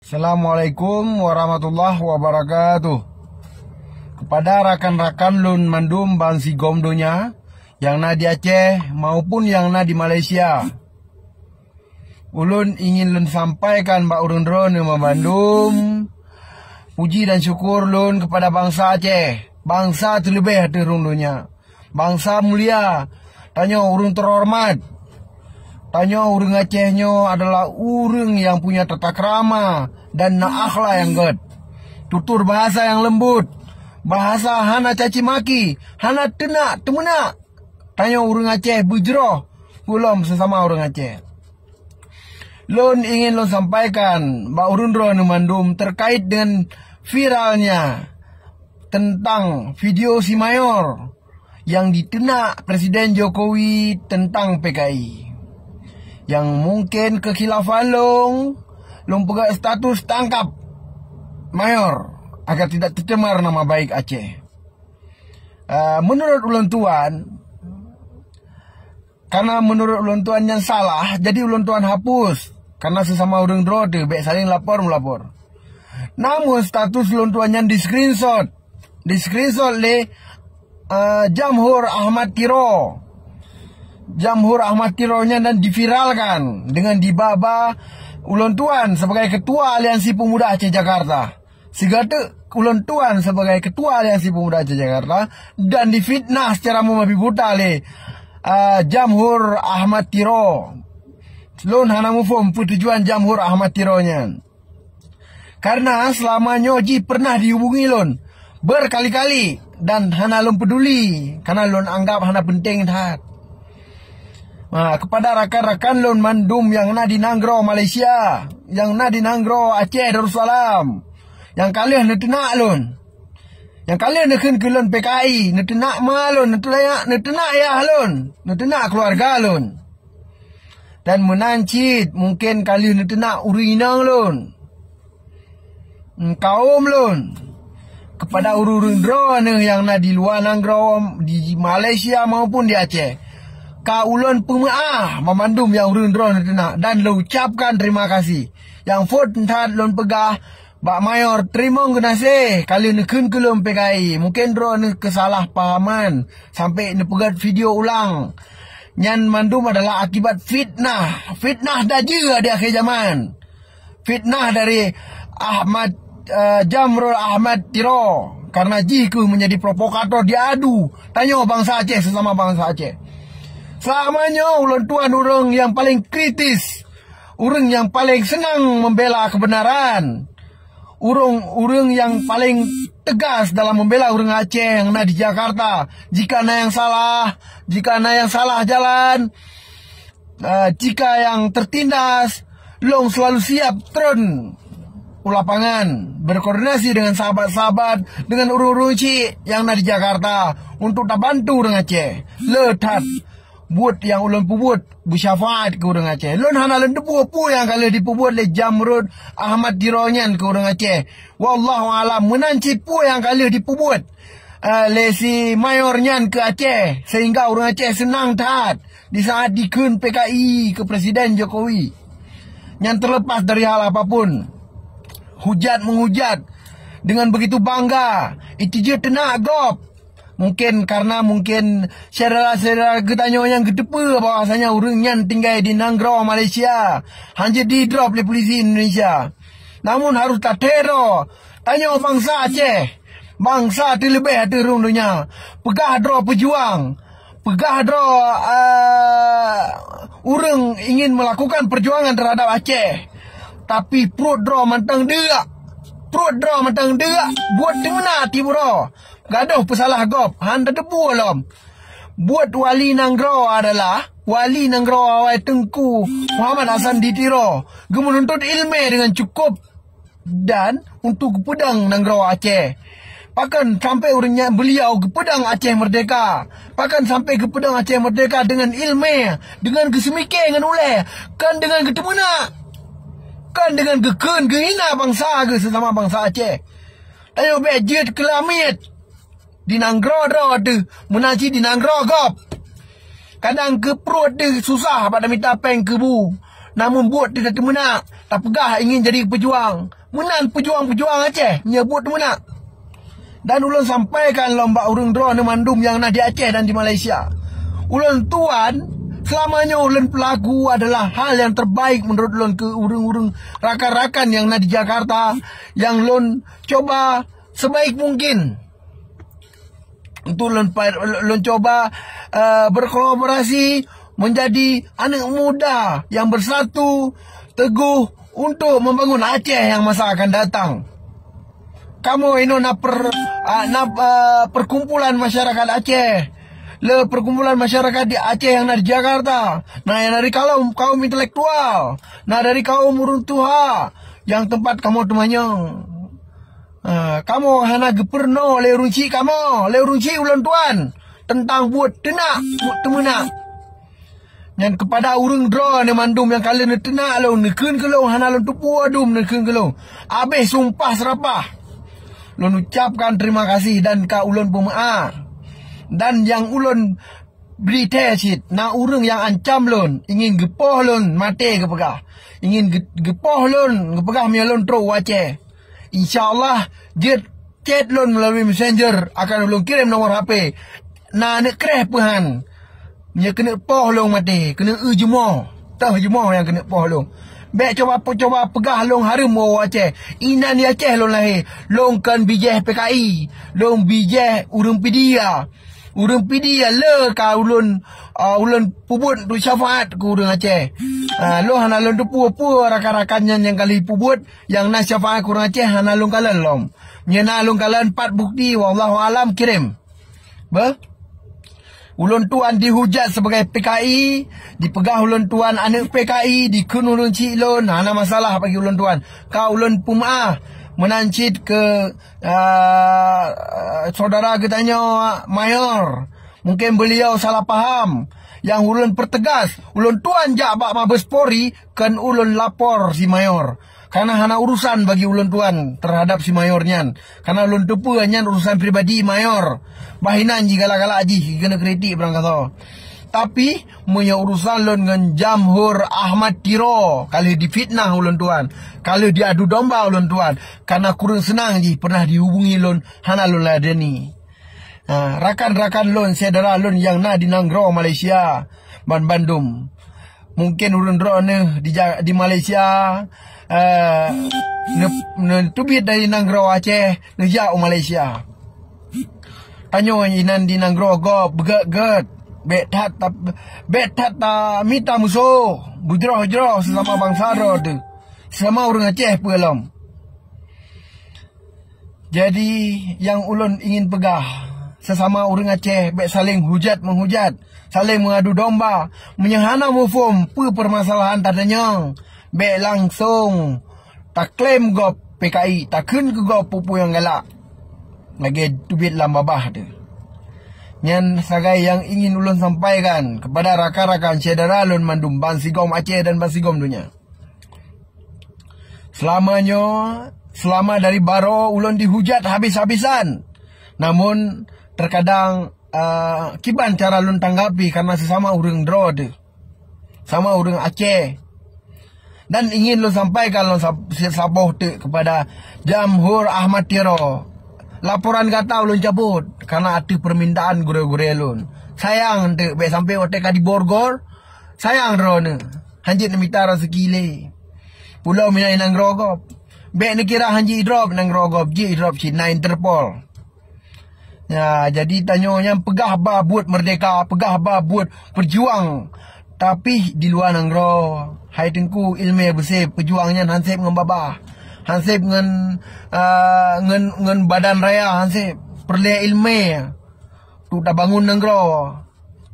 Assalamualaikum warahmatullahi wabarakatuh. Kepada rakan-rakan Lun Mandum Bangsi Gomdonya yang na di Aceh maupun yang na di Malaysia, ulun ingin lun sampaikan Mbak Urun Drone Bandung puji dan syukur lun kepada bangsa Aceh. Bangsa terlebih hati rundunya, bangsa mulia, tanya urung terhormat. Tanya urang Acehnya adalah urang yang punya tata krama dan akhlak yang good. Tutur bahasa yang lembut. Bahasa hana caci maki, hana tenak temena. Tanya urang Aceh bujroh belum sesama urang Aceh. Lun ingin lun sampaikan Mbak Urun Drone Mandum terkait dengan viralnya tentang video si Mayor yang ditenak Presiden Jokowi tentang PKI. Yang mungkin kekhilafan long pegang status tangkap Mayor agar tidak tercemar nama baik Aceh. Menurut ulun tuan, karena menurut ulun tuan yang salah, jadi ulun tuan hapus. Karena sesama urang drone baik saling lapor melapor. Namun status ulun tuan yang di screenshot le Jamhur Ahmad Tiro. Jamhur Ahmad Tironya dan diviralkan dengan dibaba ulun tuan sebagai Ketua Aliansi Pemuda Aceh Jakarta. Segala ulun tuan sebagai Ketua Aliansi Pemuda Aceh Jakarta dan difitnah secara membabi buta oleh Jamhur Ahmad Tiro. Lun hana mufum tujuan Jamhur Ahmad Tironya. Karena selama nyoji pernah dihubungi lun berkali-kali dan hana lun peduli karena lun anggap hana penting dah. Kepada rakan-rakan Lun Mandum yang na di Nanggro Malaysia, yang na di Nanggro Aceh Darussalam, yang kalian netenak lun, yang kalian neken ke lun PKI, netenak ma lun, netenak ya lun, netenak keluarga lun, dan menancit mungkin kalian netenak urinang lun, kaum lun. Kepada urun drone yang na di luar Nanggro di Malaysia maupun di Aceh, ulun pemaah memandum yang urun drone tenak dan lu ucapkan terima kasih. Yang vote entat lun pegah Mbak Mayor terima kasih kalian nekun kelum PKI. Mungkin drone kesalahpahaman sampai nepegat video ulang. Nyan mandum adalah akibat fitnah. Fitnah daja di akhir zaman. Fitnah dari Jamrul Ahmad Tiro. Karena jiku menjadi provokator diadu. Tanya bangsa Aceh sesama bangsa Aceh. Selamanya ulun tuan urang yang paling kritis, urang yang paling senang membela kebenaran, urang yang paling tegas dalam membela urang Aceh yang na di Jakarta. Jika na yang salah jalan, jika yang tertindas, long selalu siap turun lapangan berkoordinasi dengan sahabat-sahabat, dengan urang-urang cik yang na di Jakarta untuk tak bantu urang Aceh. Letat buat yang ulun pubut bersyafaat ke urang Aceh. Lun hana lun debu yang kali dipubut le Jamrud Ahmad Tironyan ke urang Aceh. Wallahu alam menanci pu yang kali dipubut le si Mayornyan ke Aceh sehingga urang Aceh senang taat di saat dikun PKI ke Presiden Jokowi. Yang terlepas dari hal apapun, hujat menghujat dengan begitu bangga, itu je tenak gop. Mungkin karena saudara-saudara ketanya yang kedepa bahwasanya urangnya tinggal di Nanggro Malaysia hanya di drop oleh polisi Indonesia. Namun harus tak teror. Tanya bangsa Aceh, bangsa terlebih hati rundunya, pegah dro pejuang, pegah dro urang ingin melakukan perjuangan terhadap Aceh, tapi perut dro mantang deak, buat dimana tiburo. Gaduh pesalah gop, handa debu alam. Buat wali Nanggro adalah wali Nanggro awal Tengku Muhammad Hassan Ditiro. Dia menuntut ilmu dengan cukup dan untuk pedang Nanggro Aceh. Bahkan sampai orangnya beliau ke pedang Aceh Merdeka. Bahkan sampai ke pedang Aceh Merdeka dengan ilmu, dengan kesemikir dengan uleh, kan dengan ketemuna, kan dengan kehina bangsa ke sesama bangsa Aceh. Tayo bejit kelamit. Di Nanggro tu menaji di Nanggro gop. Kadang ke perut dia susah pada minta peng kebu. namun buat tidak temenak. Tak pegah ingin jadi pejuang. Menan pejuang-pejuang Aceh nyebut temenak. Dan ulun sampaikan lomba urung draw ni mandum yang nak di Aceh dan di Malaysia. Ulun tuan, selamanya ulun pelaku adalah hal yang terbaik menurut ulun ke urung-urung rakan-rakan yang nak di Jakarta, yang ulun coba sebaik mungkin. Untuk ulun coba berkolaborasi menjadi anak muda yang bersatu, teguh untuk membangun Aceh yang masa akan datang. Kamu ini nak perkumpulan masyarakat Aceh, perkumpulan masyarakat di Aceh yang dari Jakarta, nah yang dari kaum intelektual, nah dari kaum urun tua, yang tempat kamu temannya. Kamu hana geperno lerunci ulun tuan tentang buat tenak, buat temenak. Yang kepada urung draw ni mandum yang kalian tenak lo nekun ke lo hana lo tupu adum nekun ke lo. Habis sumpah serapah. Lo ucapkan terima kasih dan ka ulun pemaaf. Dan yang ulun beri tesit na urung yang ancam lon ingin gepoh lon mati kepegah. Ingin gepoh lon kepegah mi lon tro Aceh. InsyaAllah jet chat lon melalui messenger akan ulun kirim nomor HP. Na nek kreh pehan. Nya kena poh long mati, kena jemoh. Tah jemoh yang kena poh long. Baik coba pegah long harum Aceh. Inan di Aceh long lahir. Long kan bijeh PKI, long bijeh urung pidia. Urung pidia le ka ulun pubut tu syafaat ku urung Aceh. Lo hana long depu apa rakan-rakannya yang kali pubut yang nak syafaat ku urung Aceh hana long kalan long. Nya na long kalan 4 bukti wallahu alam kirim. Ba? Ulun tuan dihujat sebagai PKI, dipegah ulun tuan anak PKI, dikun ulun cik ulun, hana masalah bagi ulun tuan. Kau ulun pemaaf menancit ke saudara katanya mayor. Mungkin beliau salah faham. Yang ulun pertegas, ulun tuan jak bak Mabes Polri kan ulun lapor si mayor. Karena hana urusan bagi ulun tuan terhadap si mayornya. Karena ulun tepu hanya urusan pribadi mayor. Bahinan jika galak-galak ji kena kritik berang kata. Tapi punya urusan lon dengan Jamhur Ahmad Tiro kalau difitnah ulun tuan, kalau diadu domba ulun tuan, karena kurang senang ji pernah dihubungi lon hana lon ladeni. Rakan-rakan lon saudara lon yang na di Nanggro Malaysia, Bandung. Mungkin urun drone di Malaysia tubit dari Nanggro Aceh nejak Malaysia. Tanyo inan di Nanggro go begat betat ta mita musuh budroh sesama bangsa rod sama orang Aceh pelom. Jadi yang ulun ingin pegah sesama orang Aceh baik saling menghujat, saling mengadu domba, menyahana mufum permasalahan tadanya, baik langsung tak klaim go PKI, tak kun ke go pupu yang galak. Lagi tubit lambabah tu. Yang sebagai yang ingin ulun sampaikan kepada rakan-rakan saudara ulun mandum Bansigom Aceh dan Bansigom dunia. Selama dari baro ulun dihujat habis-habisan. Namun terkadang kiban cara ulun tanggapi karena sesama urang draw tu. Sama urang Aceh. Dan ingin ulun sampaikan ulun saboh tu kepada Jamhur Ahmad Tiro. Laporan kata ulun cabut karena ada permintaan gure-gure ulun. Sayang tu baik sampai otek di Borgor. Sayang drone. Hanjit minta rezeki le. Pulau Mina nang rogop. Baik ni kira hanjit drop nang rogop, ji drop Cina Interpol. Ya, jadi tanyanya pegah ba buat merdeka, pegah ba buat perjuang. Tapi di luar Nanggro, hai tengku ilmu bersih pejuangnya hansip ngembabah. Hansip ngen badan raya hansip perle ilmu. Tu tak bangun Nanggro.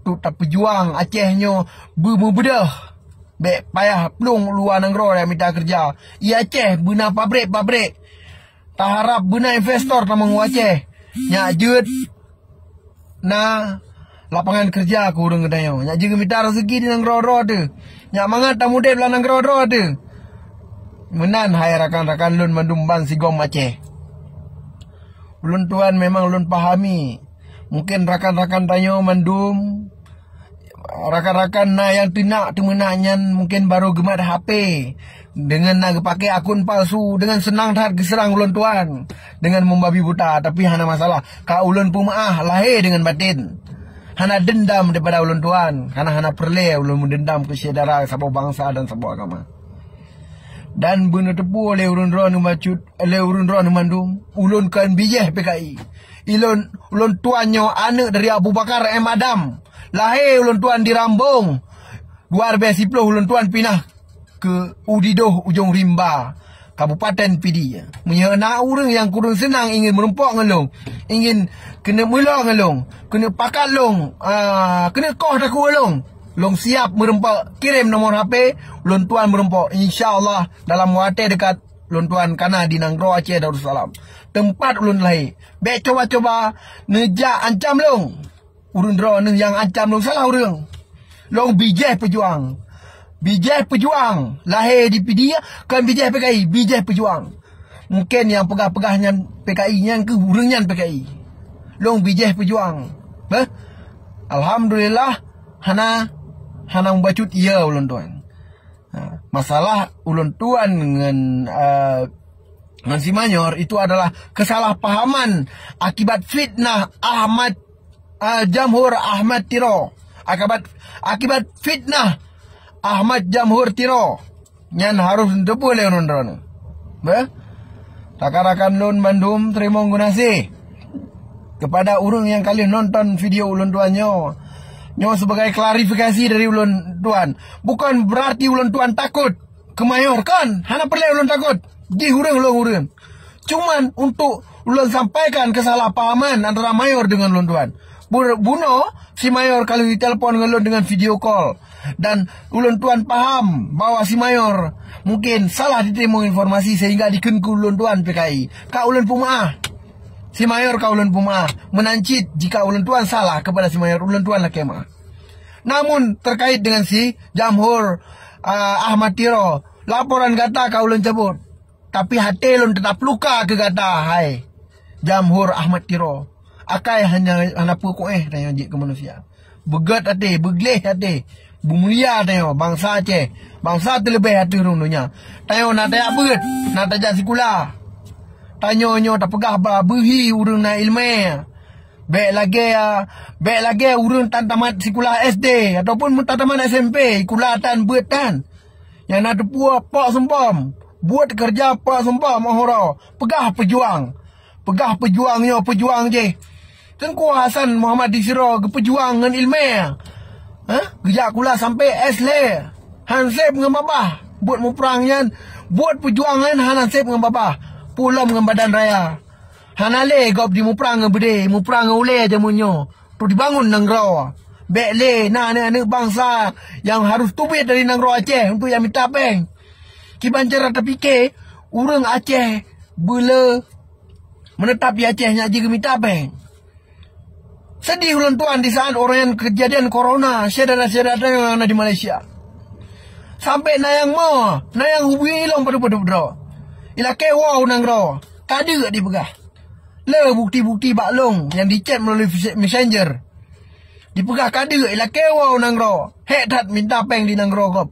Tu tak pejuang Acehnya bedah. Bek payah pelung luar Nanggro yang minta kerja. Ia Aceh bina pabrik. Tak harap bina investor tamang Aceh. Nyak jut na lapangan kerja aku urang kedayo. Nyak juga minta rezeki di Nanggro tu. Nyak mangat tak mudah belah Nanggro tu. Menan hai rakan-rakan lun mandum Bansigom Aceh. Ulun tuan memang ulun pahami. Mungkin rakan-rakan tanyo mandum rakan-rakan na yang tinak temenanyan mungkin baru gemat HP dengan nak pakai akun palsu dengan senang dah diserang ulun tuan dengan membabi buta. Tapi hana masalah ka ulun pumaah lahir dengan batin. Hana dendam daripada ulun tuan. Hana perle ulun mendendam ke saudara sebuah bangsa dan sebuah agama. Dan benar tepu oleh ulun roh numacut oleh ulun roh numandum ulun kan bijeh PKI. Ulun tuannya anak dari Abu Bakar M Adam. Lahir ulun tuan di Rambung. 2010 ulun tuan pindah ke Udidoh Ujung Rimba, Kabupaten Pidi. Menyana orang yang kurang senang ingin merempok ngelong, ingin kena mula ngelong, kena pakat long, kena koh taku long. Long siap merempok, kirim nomor HP, ulun tuan merempok. InsyaAllah dalam waktu dekat ulun tuan kana di Nanggro Aceh Darussalam. Tempat ulun lahir. Bek coba-coba nejak ancam long. Urun drone yang ancam long salah orang. Long bijeh pejuang. Bijeh pejuang. Lahir di PD kan bijeh PKI. Bijeh pejuang. Mungkin yang pegah-pegahnya PKI yang ke urangnya PKI. Long bijeh pejuang. Alhamdulillah hana membacut iya ulun tuan. Masalah ulun tuan dengan si Manyor itu adalah kesalahpahaman akibat fitnah Ahmad Jamhur Ahmad Tiro. Akibat fitnah Ahmad Jamhur Tiro. Yang harus depu oleh ulun-ulun. Rakan-rakan lun Bandung terima kasih kepada urang yang kalian nonton video ulun tuannya. Nyo sebagai klarifikasi dari ulun tuan. Bukan berarti ulun tuan takut ke Mayor kan. Hana perlu ulun takut. Di hurang. Cuman untuk ulun sampaikan kesalahpahaman antara Mayor dengan ulun tuan. Buno si Mayor kalau ditelepon ngelun dengan video call. Dan ulun tuan paham bahwa si Mayor mungkin salah diterima informasi sehingga dikenku ulun tuan PKI. Ka ulun pumaah. Si Mayor ka ulun pumaah. Menancit jika ulun tuan salah kepada si Mayor. Ulun tuan lah kemah. Namun terkait dengan si Jamhur Ahmad Tiro. Laporan kata ka ulun cabut. Tapi hati ulun tetap luka ke kata. Hai Jamhur Ahmad Tiro. Akai hanya pukul tanya jik ke manusia. Begat hati, begleh hati. Bumulia tanya bangsa Aceh. Bangsa terlebih hati rundunya. Tanya nak tanya begat, nak tanya sekolah. Tanya nyo tak pegah berhi urang na ilmu. Baik lagi urang tan tamat sekolah SD ataupun tak tamat SMP, kulatan betan. Yang nak tepuah pak sempam. Buat kerja pak sempam mahora. Pegah pejuang pejuang je. Tengku Hasan Muhammad Disiro ke pejuang dengan ilmu. Gejak kula sampai S-le. Hansip dengan babah. Buat muperangnya. Buat perjuangan Hansip dengan babah. Pulam dengan badan raya. Hanale gop di muperang dengan bede. Muperang dengan ule je munyo. Tu dibangun Nanggro. Bekle anak-anak bangsa yang harus tubit dari Nanggro Aceh untuk yang minta peng. Kiban cara terfikir. Urang Aceh bila menetap di Aceh nak juga minta peng. Sedih ulun tuan di saat orang yang kejadian corona. Syedara-syedara yang ada di Malaysia. Sampai nayang hubungi long pada-pada. Ila kewa Nanggro. Kada dipegah. Le bukti-bukti baklong yang dichat melalui messenger. Dipegah kada ila kewa Nanggro. Hek tat minta peng di Nanggro kop.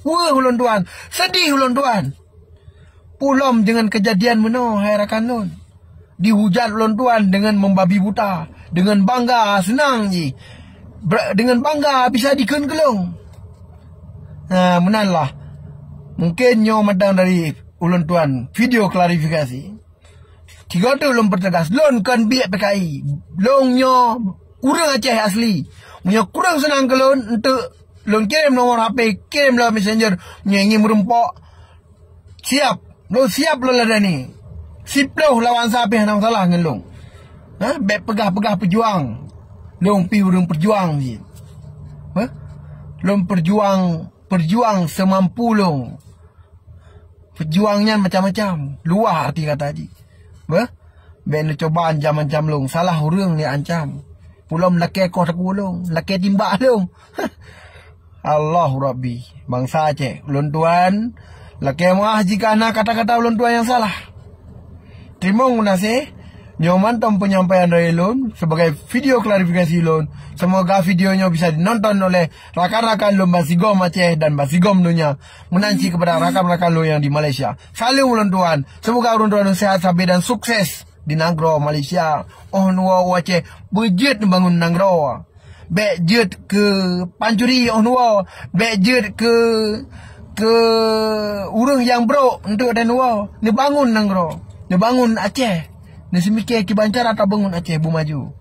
Wah ulun tuan. Sedih ulun tuan. Pulom dengan kejadian meno hai rakan nun. Dihujat ulun tuan dengan membabi buta. Dengan bangga senang je. Dengan bangga bisa dikengelong. Menanlah. Mungkin nyo madang dari ulun tuan video klarifikasi. Tiga tu ulun pertegas. Lon kan biak PKI. Long nyo urang Aceh asli. Punya kurang senang ke lon untuk lon kirim nomor HP, kirim lewat messenger. Punya ingin merempok. Siap. Lo siap lo lah ni. Siploh lawan sapi yang salah ngelong. Bek pegah-pegah pejuang. Long pi urang perjuang je. Long perjuang semampu long. Perjuangnya macam-macam. Luar arti kata haji. Bek nak coba ancam-ancam long. Salah urang ni ancam. Pulau laki kau tak ulung. Laki timbak long. Allahu Rabbi. Bangsa Aceh. Ulun tuan. Laki maaf jika nak kata-kata ulun tuan yang salah. Terima kasih. Nyomantom penyampaian dari Lun sebagai video klarifikasi Lun. Semoga videonya bisa dinonton oleh rakan-rakan Lun Basigom Aceh dan Basigom dunia. Menanti kepada rakan-rakan Lun yang di Malaysia. Salam ulun tuan. Semoga ulun tuan sehat sampai dan sukses di Nagro Malaysia. Oh nuwa Aceh berjet bangun Nagro. Bejet ke Pancuri oh nuwa. Bejet ke urang yang bro untuk dan nuwa. Ni bangun Nagro. Ni bangun Aceh. Nasi mikir kibancar atau bangun Aceh bu maju.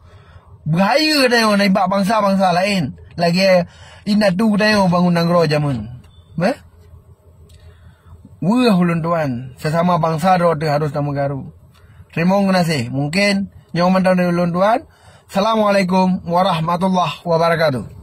Bahaya dah nak ibak bangsa-bangsa lain. Lagi inat tu dah bangun Nagro jamun. Bah? Wah ulun tuan, sesama bangsa tu harus garu. Terima kasih. Mungkin yang mentang dari ulun tuan. Assalamualaikum warahmatullahi wabarakatuh.